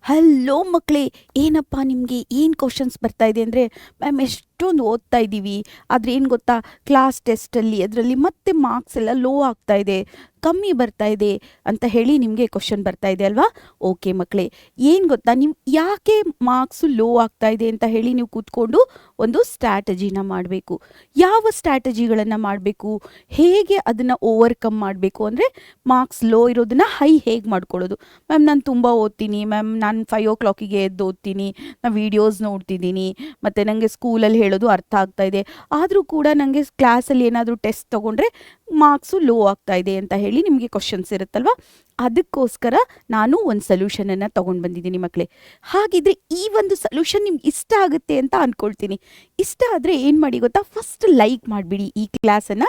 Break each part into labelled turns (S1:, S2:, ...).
S1: Hello ಮಕ್ಕಳೇ, ಏನಪ್ಪ ನಿಮಗೆ ಏನು ಕ್ವಶನ್ಸ್ ಬರ್ತಾ ಇದೆ ಅಂದರೆ, ಮ್ಯಾಮ್ ಎಷ್ಟೊಂದು ಓದ್ತಾ ಇದ್ದೀವಿ, ಆದರೆ ಏನು ಗೊತ್ತಾ, ಕ್ಲಾಸ್ ಟೆಸ್ಟಲ್ಲಿ ಅದರಲ್ಲಿ ಮತ್ತೆ ಮಾರ್ಕ್ಸ್ ಎಲ್ಲ ಲೋ ಆಗ್ತಾ ಇದೆ, ಕಮ್ಮಿ ಬರ್ತಾ ಇದೆ ಅಂತ ಹೇಳಿ ನಿಮಗೆ ಕ್ವಶನ್ ಬರ್ತಾ ಇದೆ ಅಲ್ವಾ? ಓಕೆ ಮಕ್ಕಳೇ, ಏನು ಗೊತ್ತಾ, ನೀವು ಯಾಕೆ ಮಾರ್ಕ್ಸು ಲೋ ಆಗ್ತಾ ಇದೆ ಅಂತ ಹೇಳಿ ನೀವು ಕೂತ್ಕೊಂಡು ಒಂದು ಸ್ಟ್ರಾಟಜಿನ ಮಾಡಬೇಕು. ಯಾವ ಸ್ಟ್ರಾಟಜಿಗಳನ್ನು ಮಾಡಬೇಕು, ಹೇಗೆ ಅದನ್ನು ಓವರ್ಕಮ್ ಮಾಡಬೇಕು ಅಂದರೆ, ಮಾರ್ಕ್ಸ್ ಲೋ ಇರೋದನ್ನ ಹೈ ಹೇಗೆ ಮಾಡ್ಕೊಳ್ಳೋದು. ಮ್ಯಾಮ್ ನಾನು ತುಂಬ ಓದ್ತೀನಿ ಮ್ಯಾಮ್, ನಾನು 5 o'clock ಎದ್ದು ಓದ್ತೀನಿ, ನಾನು ವೀಡಿಯೋಸ್ ನೋಡ್ತಿದ್ದೀನಿ, ಮತ್ತು ನನಗೆ ಸ್ಕೂಲಲ್ಲಿ ಹೇಳೋದು ಅರ್ಥ ಆಗ್ತಾ ಇದೆ, ಆದರೂ ಕೂಡ ನನಗೆ ಕ್ಲಾಸಲ್ಲಿ ಏನಾದರೂ ಟೆಸ್ಟ್ ತೊಗೊಂಡ್ರೆ ಮಾರ್ಕ್ಸು ಲೋ ಆಗ್ತಾ ಇದೆ ಅಂತ ಹೇಳಿ ನಿಮಗೆ ಕ್ವಶನ್ಸ್ ಇರುತ್ತಲ್ವ. ಅದಕ್ಕೋಸ್ಕರ ನಾನು ಒಂದು ಸೊಲ್ಯೂಷನನ್ನು ತೊಗೊಂಡು ಬಂದಿದ್ದೀನಿ ಮಕ್ಕಳೇ. ಹಾಗಿದ್ರೆ ಈ ಒಂದು ಸೊಲ್ಯೂಷನ್ ನಿಮ್ಗೆ ಇಷ್ಟ ಆಗುತ್ತೆ ಅಂತ ಅಂದ್ಕೊಳ್ತೀನಿ. ಇಷ್ಟ ಆದರೆ ಏನು ಮಾಡಿ ಗೊತ್ತಾ, ಫಸ್ಟ್ ಲೈಕ್ ಮಾಡಿಬಿಡಿ, ಈ ಕ್ಲಾಸನ್ನು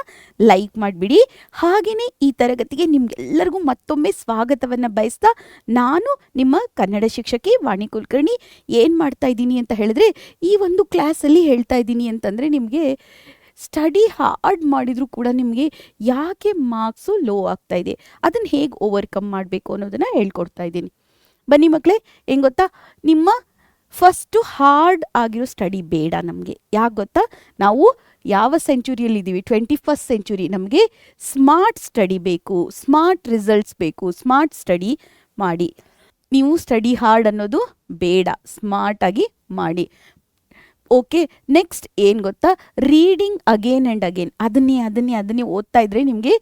S1: ಲೈಕ್ ಮಾಡಿಬಿಡಿ. ಹಾಗೆಯೇ ಈ ತರಗತಿಗೆ ನಿಮ್ಗೆಲ್ಲರಿಗೂ ಮತ್ತೊಮ್ಮೆ ಸ್ವಾಗತವನ್ನು ಬಯಸ್ತಾ, ನಾನು ನಿಮ್ಮ ಕನ್ನಡ ಶಿಕ್ಷಕಿ ವಾಣಿ ಕುಲಕರ್ಣಿ ಏನು ಮಾಡ್ತಾ ಇದ್ದೀನಿ ಅಂತ ಹೇಳಿದ್ರೆ, ಈ ಒಂದು ಕ್ಲಾಸಲ್ಲಿ ಹೇಳ್ತಾ ಇದ್ದೀನಿ ಅಂತಂದರೆ, ನಿಮಗೆ ಸ್ಟಡಿ ಹಾರ್ಡ್ ಮಾಡಿದರೂ ಕೂಡ ನಿಮಗೆ ಯಾಕೆ ಮಾರ್ಕ್ಸು ಲೋ ಆಗ್ತಾ ಇದೆ, ಅದನ್ನು ಹೇಗೆ ಓವರ್ಕಮ್ ಮಾಡಬೇಕು ಅನ್ನೋದನ್ನು ಹೇಳ್ಕೊಡ್ತಾ ಇದ್ದೀನಿ. ಬನ್ನಿ ಮಕ್ಕಳೇ, ಹೆಂಗೆ ಗೊತ್ತಾ, ನಿಮ್ಮ ಫಸ್ಟು ಹಾರ್ಡ್ ಆಗಿರೋ ಸ್ಟಡಿ ಬೇಡ ನಮಗೆ. ಯಾಕೆ ಗೊತ್ತಾ, ನಾವು ಯಾವ ಸೆಂಚುರಿಯಲ್ಲಿದ್ದೀವಿ, 21st ಸೆಂಚುರಿ. ನಮಗೆ ಸ್ಮಾರ್ಟ್ ಸ್ಟಡಿ ಬೇಕು, ಸ್ಮಾರ್ಟ್ ರಿಸಲ್ಟ್ಸ್ ಬೇಕು, ಸ್ಮಾರ್ಟ್ ಸ್ಟಡಿ ಮಾಡಿ. ನೀವು ಸ್ಟಡಿ ಹಾರ್ಡ್ ಅನ್ನೋದು ಬೇಡ, ಸ್ಮಾರ್ಟಾಗಿ ಮಾಡಿ. ಓಕೆ, ನೆಕ್ಸ್ಟ್ ಏನು ಗೊತ್ತಾ, ರೀಡಿಂಗ್ ಅಗೇನ್ ಆ್ಯಂಡ್ ಅಗೇನ್, ಅದನ್ನೇ ಓದ್ತಾ ಇದ್ರೆ ನಿಮಗೆ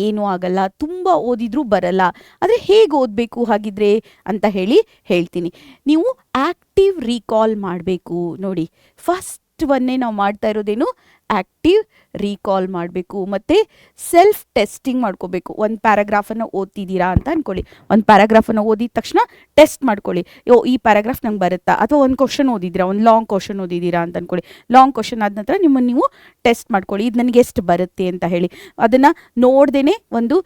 S1: ಏನೂ ಆಗಲ್ಲ, ತುಂಬ ಓದಿದ್ರೂ ಬರಲ್ಲ. ಆದರೆ ಹೇಗೆ ಓದಬೇಕು ಹಾಗಿದ್ರೆ ಅಂತ ಹೇಳ್ತೀನಿ. ನೀವು ಆ್ಯಕ್ಟಿವ್ ರೀಕಾಲ್ ಮಾಡಬೇಕು. ನೋಡಿ, ಫಸ್ಟ್ ಒಂದೇ ನಾವು ಮಾಡ್ತಾ ಇರೋದೇನು, ಆ್ಯಕ್ಟಿವ್ ರೀಕಾಲ್ ಮಾಡಬೇಕು, ಮತ್ತು ಸೆಲ್ಫ್ ಟೆಸ್ಟಿಂಗ್ ಮಾಡ್ಕೋಬೇಕು. ಒಂದು ಪ್ಯಾರಾಗ್ರಾಫನ್ನು ಓದ್ತಿದ್ದೀರಾ ಅಂತ ಅಂದ್ಕೊಳ್ಳಿ, ಒಂದು ಪ್ಯಾರಾಗ್ರಾಫನ್ನು ಓದಿದ ತಕ್ಷಣ ಟೆಸ್ಟ್ ಮಾಡ್ಕೊಳ್ಳಿ, ಈ ಪ್ಯಾರಾಗ್ರಾಫ್ ನಂಗೆ ಬರುತ್ತಾ. ಅಥವಾ ಒಂದು ಕ್ವಶನ್ ಓದಿದ್ದೀರಾ, ಒಂದು ಲಾಂಗ್ ಕ್ವಶನ್ ಓದಿದ್ದೀರಾ ಅಂತ ಅಂದ್ಕೊಳ್ಳಿ, ಲಾಂಗ್ ಕ್ವಶನ್ ಆದ ನಂತರ ನಿಮ್ಮನ್ನು ನೀವು ಟೆಸ್ಟ್ ಮಾಡ್ಕೊಳ್ಳಿ, ಇದು ನನಗೆ ಎಷ್ಟು ಬರುತ್ತೆ ಅಂತ ಹೇಳಿ. ಅದನ್ನು ನೋಡ್ದೇ ಒಂದು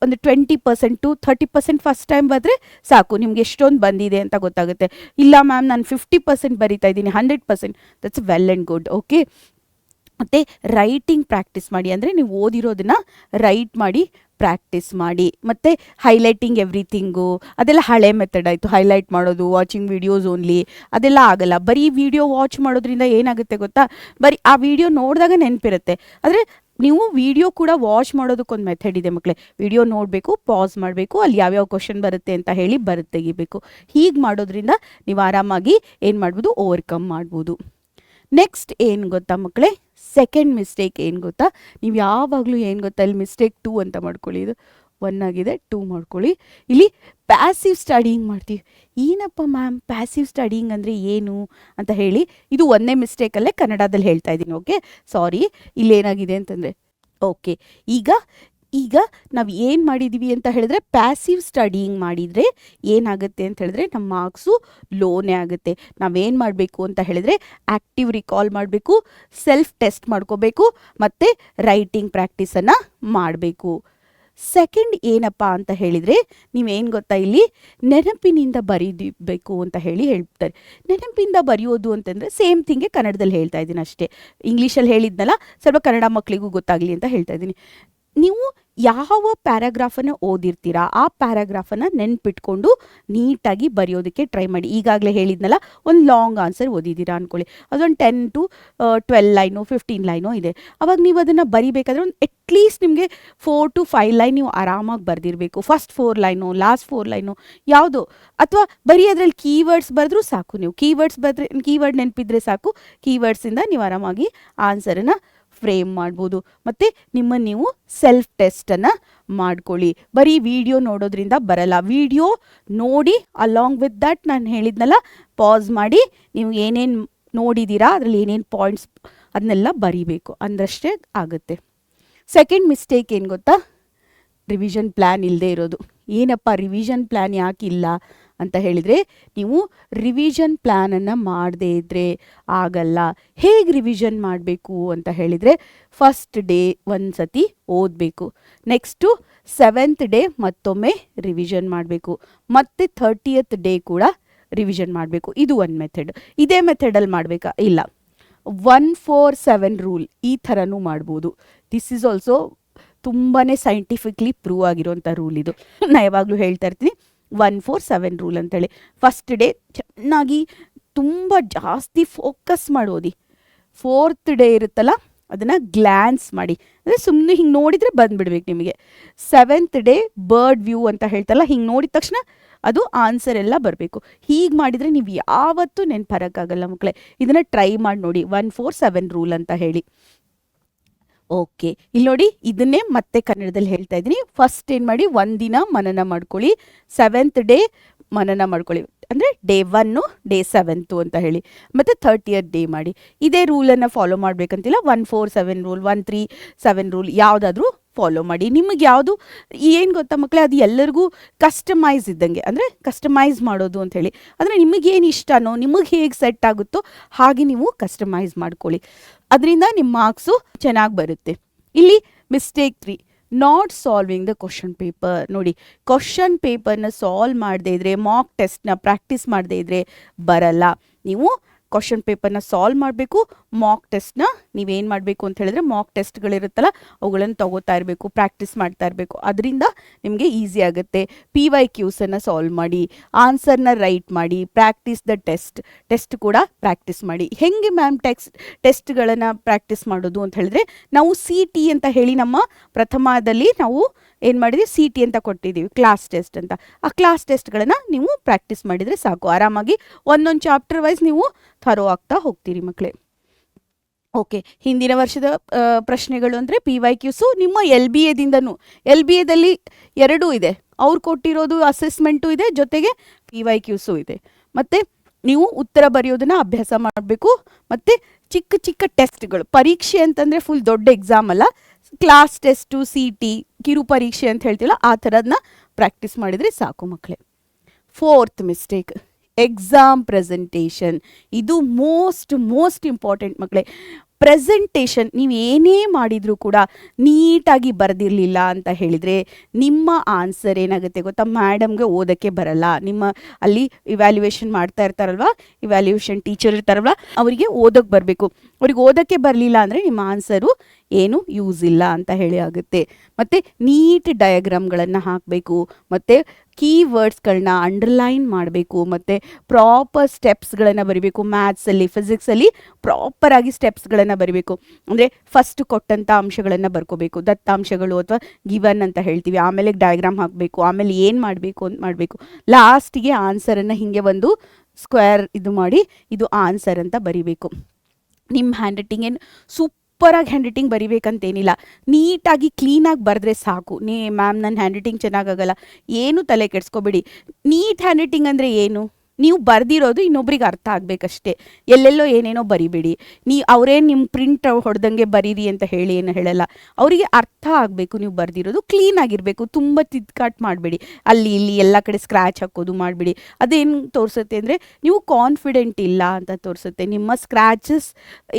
S1: 20% to 30% ಫಸ್ಟ್ ಟೈಮ್ ಬಂದರೆ ಸಾಕು, ನಿಮ್ಗೆ ಎಷ್ಟೊಂದು ಬಂದಿದೆ ಅಂತ ಗೊತ್ತಾಗುತ್ತೆ. ಇಲ್ಲ ಮ್ಯಾಮ್ ನಾನು 50% ಬರಿತಾ ಇದ್ದೀನಿ, 100%, that's well and good. Okay, ಮತ್ತು ರೈಟಿಂಗ್ ಪ್ರಾಕ್ಟೀಸ್ ಮಾಡಿ, ಅಂದರೆ ನೀವು ಓದಿರೋದನ್ನ ರೈಟ್ ಮಾಡಿ ಪ್ರಾಕ್ಟೀಸ್ ಮಾಡಿ. ಮತ್ತು ಹೈಲೈಟಿಂಗ್ ಎವ್ರಿಥಿಂಗು, ಅದೆಲ್ಲ ಹಳೆ ಮೆಥಡ್ ಆಯಿತು. ಹೈಲೈಟ್ ಮಾಡೋದು, ವಾಚಿಂಗ್ ವೀಡಿಯೋಸ್ ಓನ್ಲಿ, ಅದೆಲ್ಲ ಆಗಲ್ಲ. ಬರೀ ವಿಡಿಯೋ ವಾಚ್ ಮಾಡೋದ್ರಿಂದ ಏನಾಗುತ್ತೆ ಗೊತ್ತಾ, ಬರೀ ಆ ವಿಡಿಯೋ ನೋಡಿದಾಗ ನೆನಪಿರುತ್ತೆ. ಆದರೆ ನೀವು ವಿಡಿಯೋ ಕೂಡ ವಾಚ್ ಮಾಡೋದಕ್ಕೊಂದು ಮೆಥಡ್ ಇದೆ ಮಕ್ಕಳೇ. ವಿಡಿಯೋ ನೋಡಬೇಕು, ಪಾಸ್ ಮಾಡಬೇಕು, ಅಲ್ಲಿ ಯಾವ್ಯಾವ ಕ್ವಶನ್ ಬರುತ್ತೆ ಅಂತ ಹೇಳಿ ತೆಗಿಬೇಕು. ಹೀಗೆ ಮಾಡೋದ್ರಿಂದ ನೀವು ಆರಾಮಾಗಿ ಏನು ಮಾಡ್ಬೋದು, ಓವರ್ಕಮ್ ಮಾಡ್ಬೋದು. ನೆಕ್ಸ್ಟ್ ಏನು ಗೊತ್ತಾ ಮಕ್ಕಳೇ, ಸೆಕೆಂಡ್ ಮಿಸ್ಟೇಕ್ ಏನು ಗೊತ್ತಾ, ನೀವು ಯಾವಾಗಲೂ ಏನು ಗೊತ್ತಾ, ಇಲ್ಲಿ ಮಿಸ್ಟೇಕ್ 2 ಅಂತ ಮಾಡ್ಕೊಳ್ಳಿ, ಇದು 1 ಆಗಿದೆ, 2 ಮಾಡ್ಕೊಳ್ಳಿ. ಇಲ್ಲಿ ಪ್ಯಾಸಿವ್ ಸ್ಟಡಿಯಿಂಗ್ ಮಾಡ್ತೀವಿ. ಏನಪ್ಪ ಮ್ಯಾಮ್ ಪ್ಯಾಸಿವ್ ಸ್ಟಡಿಯಿಂಗ್ ಅಂದರೆ ಏನು ಅಂತ ಹೇಳಿ, ಇದು ಒಂದೇ ಮಿಸ್ಟೇಕಲ್ಲೇ ಕನ್ನಡದಲ್ಲಿ ಹೇಳ್ತಾ ಇದ್ದೀನಿ. ಓಕೆ, ಸಾರಿ, ಇಲ್ಲೇನಾಗಿದೆ ಅಂತಂದರೆ, ಓಕೆ, ಈಗ ನಾವು ಏನು ಮಾಡಿದ್ದೀವಿ ಅಂತ ಹೇಳಿದ್ರೆ, ಪ್ಯಾಸಿವ್ ಸ್ಟಡಿಯಿಂಗ್ ಮಾಡಿದರೆ ಏನಾಗುತ್ತೆ ಅಂತ ಹೇಳಿದ್ರೆ ನಮ್ಮ ಮಾರ್ಕ್ಸು ಲೋನೇ ಆಗುತ್ತೆ. ನಾವೇನು ಮಾಡಬೇಕು ಅಂತ ಹೇಳಿದ್ರೆ, ಆ್ಯಕ್ಟಿವ್ ರಿಕಾಲ್ ಮಾಡಬೇಕು, ಸೆಲ್ಫ್ ಟೆಸ್ಟ್ ಮಾಡ್ಕೋಬೇಕು, ಮತ್ತು ರೈಟಿಂಗ್ ಪ್ರಾಕ್ಟೀಸನ್ನು ಮಾಡಬೇಕು. ಸೆಕೆಂಡ್ ಏನಪ್ಪ ಅಂತ ಹೇಳಿದರೆ, ನೀವೇನು ಗೊತ್ತಾ, ಇಲ್ಲಿ ನೆನಪಿನಿಂದ ಬರೀಬೇಕು ಅಂತ ಹೇಳ್ತಾರೆ. ನೆನಪಿಂದ ಬರೆಯೋದು ಅಂತಂದರೆ ಸೇಮ್ ಥಿಂಗೆ ಕನ್ನಡದಲ್ಲಿ ಹೇಳ್ತಾ ಇದ್ದೀನಿ ಅಷ್ಟೇ. ಇಂಗ್ಲೀಷಲ್ಲಿ ಹೇಳಿದ್ನಲ್ಲ, ಸ್ವಲ್ಪ ಕನ್ನಡ ಮಕ್ಕಳಿಗೂ ಗೊತ್ತಾಗಲಿ ಅಂತ ಹೇಳ್ತಾ ಇದ್ದೀನಿ. ನೀವು ಯಾವ ಪ್ಯಾರಾಗ್ರಾಫನ್ನು ಓದಿರ್ತೀರಾ ಆ ಪ್ಯಾರಾಗ್ರಾಫನ್ನು ನೆನ್ಪಿಟ್ಕೊಂಡು ನೀಟಾಗಿ ಬರೆಯೋದಕ್ಕೆ ಟ್ರೈ ಮಾಡಿ. ಈಗಾಗಲೇ ಹೇಳಿದ್ನಲ್ಲ, ಒಂದು ಲಾಂಗ್ ಆನ್ಸರ್ ಓದಿದ್ದೀರಾ ಅಂದ್ಕೊಳ್ಳಿ, ಅದೊಂದು 10 to 12 ಲೈನು 15 ಲೈನೋ ಇದೆ. ಅವಾಗ ನೀವು ಅದನ್ನು ಬರಿಬೇಕಾದ್ರೆ ಒಂದು ಅಟ್ಲೀಸ್ಟ್ ನಿಮಗೆ 4 to 5 ಲೈನ್ ನೀವು ಆರಾಮಾಗಿ ಬರೆದಿರಬೇಕು. ಫಸ್ಟ್ 4 ಲೈನು, ಲಾಸ್ಟ್ 4 ಲೈನು ಯಾವುದು, ಅಥವಾ ಬರೀ ಅದರಲ್ಲಿ ಕೀವರ್ಡ್ಸ್ ಬರೆದ್ರೂ ಸಾಕು. ನೀವು ಕೀವರ್ಡ್ ನೆನಪಿದ್ರೆ ಸಾಕು, ಕೀವರ್ಡ್ಸಿಂದ ನೀವು ಆರಾಮಾಗಿ ಆನ್ಸರನ್ನು ಫ್ರೇಮ್ ಮಾಡ್ಬೋದು. ಮತ್ತು ನೀವು ಸೆಲ್ಫ್ ಟೆಸ್ಟನ್ನು ಮಾಡ್ಕೊಳ್ಳಿ. ಬರೀ ವಿಡಿಯೋ ನೋಡೋದ್ರಿಂದ ಬರಲ್ಲ, ವಿಡಿಯೋ ನೋಡಿ ಅಲಾಂಗ್ ವಿತ್ ದಟ್ ನಾನು ಹೇಳಿದ್ನಲ್ಲ, ಪಾಸ್ ಮಾಡಿ ನೀವು ಏನೇನು ನೋಡಿದ್ದೀರಾ ಅದರಲ್ಲಿ ಏನೇನು ಪಾಯಿಂಟ್ಸ್ ಅದನ್ನೆಲ್ಲ ಬರಿಬೇಕು, ಅಂದಷ್ಟೇ ಆಗುತ್ತೆ. ಸೆಕೆಂಡ್ ಮಿಸ್ಟೇಕ್ ಏನು ಗೊತ್ತಾ, ರಿವಿಷನ್ ಪ್ಲ್ಯಾನ್ ಇಲ್ಲದೆ ಇರೋದು. ಏನಪ್ಪ ರಿವಿಷನ್ ಪ್ಲ್ಯಾನ್ ಯಾಕಿಲ್ಲ ಅಂತ ಹೇಳಿದರೆ, ನೀವು ರಿವಿಷನ್ ಪ್ಲ್ಯಾನನ್ನು ಮಾಡದೇ ಇದ್ದರೆ ಆಗಲ್ಲ. ಹೇಗೆ ರಿವಿಷನ್ ಮಾಡಬೇಕು ಅಂತ ಹೇಳಿದರೆ, ಫಸ್ಟ್ ಡೇ ಒಂದು ಸತಿ ಓದಬೇಕು, ನೆಕ್ಸ್ಟು 7th ಡೇ ಮತ್ತೊಮ್ಮೆ ರಿವಿಷನ್ ಮಾಡಬೇಕು, ಮತ್ತು 30th ಡೇ ಕೂಡ ರಿವಿಷನ್ ಮಾಡಬೇಕು. ಇದು ಒಂದು ಮೆಥಡ್. ಇದೇ ಮೆಥಡಲ್ಲಿ ಮಾಡಬೇಕಾ? ಇಲ್ಲ, 1-4-7 ರೂಲ್ ಈ ಥರನೂ ಮಾಡ್ಬೋದು. ದಿಸ್ ಈಸ್ ಆಲ್ಸೋ ತುಂಬಾ ಸೈಂಟಿಫಿಕ್ಲಿ ಪ್ರೂವ್ ಆಗಿರೋಂಥ ರೂಲ್ ಇದು. ನಾನು ಯಾವಾಗಲೂ ಹೇಳ್ತಾ ಇರ್ತೀನಿ, 1-4-7 ರೂಲ್ ಅಂತೇಳಿ. ಫಸ್ಟ್ ಡೇ ಚೆನ್ನಾಗಿ ತುಂಬ ಜಾಸ್ತಿ ಫೋಕಸ್ ಮಾಡಿ ಓದಿ. 4th ಡೇ ಇರುತ್ತಲ್ಲ ಅದನ್ನು ಗ್ಲ್ಯಾನ್ಸ್ ಮಾಡಿ, ಅಂದರೆ ಸುಮ್ಮನೆ ಹಿಂಗೆ ನೋಡಿದರೆ ಬಂದುಬಿಡ್ಬೇಕು ನಿಮಗೆ. 7th ಡೇ ಬರ್ಡ್ ವ್ಯೂ ಅಂತ ಹೇಳ್ತಲ್ಲ, ಹಿಂಗೆ ನೋಡಿದ ತಕ್ಷಣ ಅದು ಆನ್ಸರ್ ಎಲ್ಲ ಬರಬೇಕು. ಹೀಗೆ ಮಾಡಿದರೆ ನೀವು ಯಾವತ್ತೂ ನೆನಪರಕ್ಕಾಗಲ್ಲ ಮಕ್ಕಳೇ. ಇದನ್ನು ಟ್ರೈ ಮಾಡಿ ನೋಡಿ, 1-4-7 ರೂಲ್ ಅಂತ ಹೇಳಿ. ಓಕೆ, ಇಲ್ಲಿ ನೋಡಿ ಇದನ್ನೇ ಮತ್ತೆ ಕನ್ನಡದಲ್ಲಿ ಹೇಳ್ತಾ ಇದ್ದೀನಿ. ಫಸ್ಟ್ ಏನು ಮಾಡಿ, ಒಂದಿನ ಮನನ ಮಾಡ್ಕೊಳ್ಳಿ. 7th ಡೇ ಮನನ ಮಾಡ್ಕೊಳ್ಳಿ, ಅಂದರೆ ಡೇ 1 ಡೇ 7 ಅಂತ ಹೇಳಿ. ಮತ್ತು 30th ಡೇ ಮಾಡಿ. ಇದೇ ರೂಲನ್ನು ಫಾಲೋ ಮಾಡಬೇಕಂತಿಲ್ಲ. 1-4-7 ರೂಲ್, 1-3-7 ರೂಲ್ ಯಾವುದಾದ್ರೂ ಫಾಲೋ ಮಾಡಿ. ನಿಮಗೆ ಯಾವುದು ಏನು ಗೊತ್ತಾ ಮಕ್ಕಳೇ, ಅದು ಎಲ್ಲರಿಗೂ ಕಸ್ಟಮೈಸ್ ಇದ್ದಂಗೆ, ಅಂದರೆ ಕಸ್ಟಮೈಸ್ ಮಾಡೋದು ಅಂಥೇಳಿ. ಅಂದರೆ ನಿಮಗೇನು ಇಷ್ಟನೋ, ನಿಮಗೆ ಹೇಗೆ ಸೆಟ್ ಆಗುತ್ತೋ ಹಾಗೆ ನೀವು ಕಸ್ಟಮೈಸ್ ಮಾಡ್ಕೊಳ್ಳಿ. ಅದರಿಂದ ನಿಮ್ಮ ಮಾರ್ಕ್ಸು ಚೆನ್ನಾಗಿ ಬರುತ್ತೆ. ಇಲ್ಲಿ mistake 3, not solving the question paper. ನೋಡಿ, ಕ್ವಶನ್ ಪೇಪರ್ನ ಸಾಲ್ವ್ ಮಾಡದೇ ಇದ್ದರೆ, ಮಾಕ್ ಟೆಸ್ಟ್ನ ಪ್ರಾಕ್ಟೀಸ್ ಮಾಡದೇ ಇದ್ದರೆ ಬರಲ್ಲ. ನೀವು ಕ್ವಶನ್ ಪೇಪರ್ನ ಸಾಲ್ವ್ ಮಾಡಬೇಕು. ಮಾಕ್ ಟೆಸ್ಟ್ನ ನೀವೇನು ಮಾಡಬೇಕು ಅಂತ ಹೇಳಿದ್ರೆ, ಮಾಕ್ ಟೆಸ್ಟ್ಗಳಿರುತ್ತಲ್ಲ ಅವುಗಳನ್ನು ತಗೋತಾ ಇರಬೇಕು, ಪ್ರಾಕ್ಟೀಸ್ ಮಾಡ್ತಾ ಇರಬೇಕು. ಅದರಿಂದ ನಿಮಗೆ ಈಸಿ ಆಗುತ್ತೆ. PYQಸನ್ನು ಸಾಲ್ವ್ ಮಾಡಿ, ಆನ್ಸರ್ನ ರೈಟ್ ಮಾಡಿ, ಪ್ರಾಕ್ಟೀಸ್ ದ ಟೆಸ್ಟ್ ಕೂಡ ಪ್ರಾಕ್ಟೀಸ್ ಮಾಡಿ. ಹೆಂಗೆ ಮ್ಯಾಮ್ ಟೆಸ್ಟ್ಗಳನ್ನು ಪ್ರಾಕ್ಟೀಸ್ ಮಾಡೋದು ಅಂತ ಹೇಳಿದ್ರೆ, ನಾವು CT ಅಂತ ಹೇಳಿ ನಮ್ಮ ಪ್ರಥಮದಲ್ಲಿ ನಾವು ಏನು ಮಾಡಿದ್ವಿ, CT ಅಂತ ಕೊಟ್ಟಿದ್ದೀವಿ, ಕ್ಲಾಸ್ ಟೆಸ್ಟ್ ಅಂತ. ಆ ಕ್ಲಾಸ್ ಟೆಸ್ಟ್ಗಳನ್ನು ನೀವು ಪ್ರಾಕ್ಟೀಸ್ ಮಾಡಿದರೆ ಸಾಕು. ಆರಾಮಾಗಿ ಒಂದೊಂದು ಚಾಪ್ಟರ್ ವೈಸ್ ನೀವು ಥರೋ ಆಗ್ತಾ ಹೋಗ್ತೀರಿ ಮಕ್ಕಳೇ. ಓಕೆ, ಹಿಂದಿನ ವರ್ಷದ ಪ್ರಶ್ನೆಗಳು ಅಂದರೆ PYQಸು ನಿಮ್ಮ LBAದಿಂದನೂ. LBAದಲ್ಲಿ 2 ಇದೆ, ಅವ್ರು ಕೊಟ್ಟಿರೋದು ಅಸೆಸ್ಮೆಂಟು ಇದೆ, ಜೊತೆಗೆ PYQಸು ಇದೆ. ಮತ್ತು ನೀವು ಉತ್ತರ ಬರೆಯೋದನ್ನು ಅಭ್ಯಾಸ ಮಾಡಬೇಕು. ಮತ್ತು ಚಿಕ್ಕ ಚಿಕ್ಕ ಟೆಸ್ಟ್ಗಳು, ಪರೀಕ್ಷೆ ಅಂತಂದರೆ ಫುಲ್ ದೊಡ್ಡ ಎಕ್ಸಾಮ್ ಅಲ್ಲ, ಕ್ಲಾಸ್ ಟೆಸ್ಟು, CT, ಕಿರು ಪರೀಕ್ಷೆ ಅಂತ ಹೇಳ್ತಿಲ್ಲ, ಆ ಥರದನ್ನ ಪ್ರಾಕ್ಟೀಸ್ ಮಾಡಿದರೆ ಸಾಕು ಮಕ್ಕಳೇ. 4th mistake, exam presentation. ಇದು ಮೋಸ್ಟ್ ಇಂಪಾರ್ಟೆಂಟ್ ಮಕ್ಕಳೇ. ಪ್ರೆಸೆಂಟೇಷನ್ ನೀವು ಏನೇ ಮಾಡಿದರೂ ಕೂಡ ನೀಟಾಗಿ ಬರೆದಿರಲಿಲ್ಲ ಅಂತ ಹೇಳಿದರೆ ನಿಮ್ಮ ಆನ್ಸರ್ ಏನಾಗುತ್ತೆ ಗೊತ್ತಾ, ಮೇಡಮ್ಗೆ ಓದೋಕ್ಕೆ ಬರಲ್ಲ. ನಿಮ್ಮ ಅಲ್ಲಿ ಇವ್ಯಾಲ್ಯೂಯೇಷನ್ ಮಾಡ್ತಾ ಇರ್ತಾರಲ್ವ, ಇವ್ಯಾಲ್ಯೂಯೇಷನ್ ಟೀಚರ್ ಇರ್ತಾರಲ್ವ, ಅವರಿಗೆ ಓದೋಕ್ಕೆ ಬರಬೇಕು. ಅವ್ರಿಗೆ ಓದೋಕ್ಕೆ ಬರಲಿಲ್ಲ ಅಂದರೆ ನಿಮ್ಮ ಆನ್ಸರು ಏನು ಯೂಸ್ ಇಲ್ಲ ಅಂತ ಹೇಳಿ ಆಗುತ್ತೆ. ಮತ್ತು ನೀಟ್ ಡಯಾಗ್ರಾಮ್ಗಳನ್ನು ಹಾಕಬೇಕು, ಮತ್ತು ಕೀವರ್ಡ್ಸ್ಗಳನ್ನ ಅಂಡರ್ಲೈನ್ ಮಾಡಬೇಕು, ಮತ್ತು ಪ್ರಾಪರ್ ಸ್ಟೆಪ್ಸ್ಗಳನ್ನು ಬರೀಬೇಕು. ಮ್ಯಾಥ್ಸಲ್ಲಿ, ಫಿಸಿಕ್ಸಲ್ಲಿ ಪ್ರಾಪರಾಗಿ ಸ್ಟೆಪ್ಸ್ಗಳನ್ನು ಬರೀಬೇಕು. ಅಂದರೆ ಫಸ್ಟ್ ಕೊಟ್ಟಂಥ ಅಂಶಗಳನ್ನು ಬರ್ಕೋಬೇಕು, ದತ್ತಾಂಶಗಳು ಅಥವಾ ಗಿವನ್ ಅಂತ ಹೇಳ್ತೀವಿ. ಆಮೇಲೆ ಡಯಾಗ್ರಾಮ್ ಹಾಕಬೇಕು, ಆಮೇಲೆ ಏನು ಮಾಡಬೇಕು ಅಂತ ಮಾಡಬೇಕು. ಲಾಸ್ಟಿಗೆ ಆನ್ಸರನ್ನು ಹೀಗೆ ಒಂದು ಸ್ಕ್ವೇರ್ ಇದು ಮಾಡಿ ಇದು ಆನ್ಸರ್ ಅಂತ ಬರೀಬೇಕು. ನಿಮ್ಮ ಹ್ಯಾಂಡ್ ರೈಟಿಂಗ್ ಏನು ಸೂಪರಾಗಿ ಹ್ಯಾಂಡ್ ರೈಟಿಂಗ್ ಬರಿಬೇಕಂತೇನಿಲ್ಲ, ನೀಟಾಗಿ ಕ್ಲೀನಾಗಿ ಬರೆದ್ರೆ ಸಾಕು. ಮ್ಯಾಮ್ ನನ್ನ ಹ್ಯಾಂಡ್ ರೈಟಿಂಗ್ ಚೆನ್ನಾಗಾಗಲ್ಲ, ಏನು ತಲೆ ಕೆಡಿಸ್ಕೋಬೇಡಿ. ನೀಟ್ ಹ್ಯಾಂಡ್ ರೈಟಿಂಗ್ ಅಂದರೆ ಏನು, ನೀವು ಬರೆದಿರೋದು ಇನ್ನೊಬ್ರಿಗೆ ಅರ್ಥ ಆಗಬೇಕಷ್ಟೇ. ಎಲ್ಲೆಲ್ಲೋ ಏನೇನೋ ಬರಿಬೇಡಿ. ಅವರೇನು ನಿಮ್ಮ ಪ್ರಿಂಟ್ ಹೊಡೆದಂಗೆ ಬರೀರಿ ಅಂತ ಹೇಳಿ ಏನು ಹೇಳಲ್ಲ, ಅವರಿಗೆ ಅರ್ಥ ಆಗಬೇಕು. ನೀವು ಬರೆದಿರೋದು ಕ್ಲೀನಾಗಿರಬೇಕು, ತುಂಬ ತಿದ್ಕಾಟ್ ಮಾಡಬೇಡಿ, ಅಲ್ಲಿ ಇಲ್ಲಿ ಎಲ್ಲ ಕಡೆ ಸ್ಕ್ರ್ಯಾಚ್ ಹಾಕೋದು ಮಾಡಬೇಡಿ. ಅದೇನು ತೋರಿಸುತ್ತೆ ಅಂದರೆ ನೀವು ಕಾನ್ಫಿಡೆಂಟ್ ಇಲ್ಲ ಅಂತ ತೋರಿಸುತ್ತೆ. ನಿಮ್ಮ ಸ್ಕ್ರ್ಯಾಚಸ್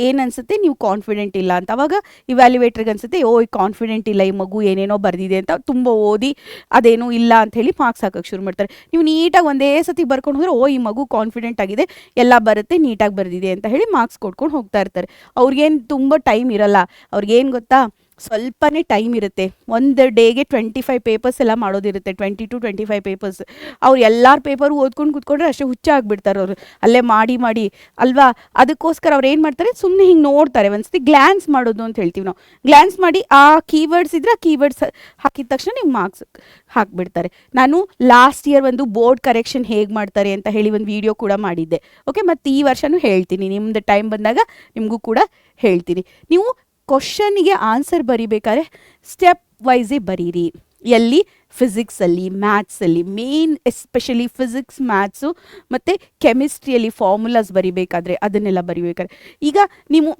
S1: ಏನನ್ಸುತ್ತೆ, ನೀವು ಕಾನ್ಫಿಡೆಂಟ್ ಇಲ್ಲ ಅಂತ. ಅವಾಗ ಇವ್ಯಾಲ್ಯುವೇಟ್ರಿಗೆ ಅನಿಸುತ್ತೆ, ಕಾನ್ಫಿಡೆಂಟ್ ಇಲ್ಲ ಈ ಮಗು, ಏನೇನೋ ಬರೆದಿದೆ ಅಂತ ತುಂಬ ಓದಿ ಅದೇನೂ ಇಲ್ಲ ಅಂತ ಹೇಳಿ ಮಾರ್ಕ್ಸ್ ಹಾಕೋಕ್ಕೆ ಶುರು ಮಾಡ್ತಾರೆ. ನೀವು ನೀಟಾಗಿ ಒಂದೇ ಸತಿ ಬರ್ಕೊಂಡು ಹೋದರೆ ಈ ಮಗು ಕಾನ್ಫಿಡೆಂಟ್ ಆಗಿದೆ, ಎಲ್ಲ ಬರುತ್ತೆ, ನೀಟಾಗಿ ಬರೆದಿದೆ ಅಂತ ಹೇಳಿ ಮಾರ್ಕ್ಸ್ ಕೊಟ್ಕೊಂಡು ಹೋಗ್ತಾ ಇರ್ತಾರೆ. ಅವ್ರಿಗೇನು ತುಂಬ ಟೈಮ್ ಇರಲ್ಲ. ಅವ್ರಿಗೇನು ಗೊತ್ತಾ, ಸ್ವಲ್ಪನೇ ಟೈಮ್ ಇರುತ್ತೆ. ಒಂದು ಡೇಗೆ 25 ಪೇಪರ್ಸ್ ಎಲ್ಲ ಮಾಡೋದಿರುತ್ತೆ, 20 to 25 ಪೇಪರ್ಸ್. ಅವ್ರು ಎಲ್ಲರ ಪೇಪರು ಓದ್ಕೊಂಡು ಕೂತ್ಕೊಂಡ್ರೆ ಅಷ್ಟೇ ಹುಚ್ಚ ಆಗಿಬಿಡ್ತಾರೆ ಅವರು, ಅಲ್ಲೇ ಮಾಡಿ ಅಲ್ವಾ. ಅದಕ್ಕೋಸ್ಕರ ಅವ್ರು ಏನು ಮಾಡ್ತಾರೆ, ಸುಮ್ಮನೆ ಹಿಂಗೆ ನೋಡ್ತಾರೆ, ಒಂದ್ಸತಿ ಗ್ಲ್ಯಾನ್ಸ್ ಮಾಡೋದು ಅಂತ ಹೇಳ್ತೀವಿ ನಾವು. ಗ್ಲ್ಯಾನ್ಸ್ ಮಾಡಿ ಆ ಕೀವರ್ಡ್ಸ್ ಇದ್ರೆ ಆ ಕೀವರ್ಡ್ಸ್ ಹಾಕಿದ ತಕ್ಷಣ ನೀವು ಮಾರ್ಕ್ಸ್ ಹಾಕಿಬಿಡ್ತಾರೆ. ನಾನು ಲಾಸ್ಟ್ ಇಯರ್ ಒಂದು ಬೋರ್ಡ್ ಕರೆಕ್ಷನ್ ಹೇಗೆ ಮಾಡ್ತಾರೆ ಅಂತ ಹೇಳಿ ಒಂದು ವಿಡಿಯೋ ಕೂಡ ಮಾಡಿದ್ದೆ. ಓಕೆ, ಮತ್ತು ಈ ವರ್ಷನೂ ಹೇಳ್ತೀನಿ, ನಿಮ್ಮದು ಟೈಮ್ ಬಂದಾಗ ನಿಮಗೂ ಕೂಡ ಹೇಳ್ತೀನಿ. ನೀವು ಕ್ವಶನ್ಗೆ ಆನ್ಸರ್ ಬರಿಬೇಕಾದ್ರೆ ಸ್ಟೆಪ್ ವೈಸೇ ಬರೀರಿ. ಎಲ್ಲಿ, ಫಿಸಿಕ್ಸಲ್ಲಿ, ಮ್ಯಾಥ್ಸಲ್ಲಿ, ಮೇನ್ ಎಸ್ಪೆಷಲಿ ಫಿಸಿಕ್ಸ್, ಮ್ಯಾಥ್ಸು ಮತ್ತು ಕೆಮಿಸ್ಟ್ರಿಯಲ್ಲಿ ಫಾರ್ಮುಲಾಸ್ ಬರಿಬೇಕಾದ್ರೆ ಅದನ್ನೆಲ್ಲ ಬರಿಬೇಕಾದ್ರೆ. ಈಗ ನೀವು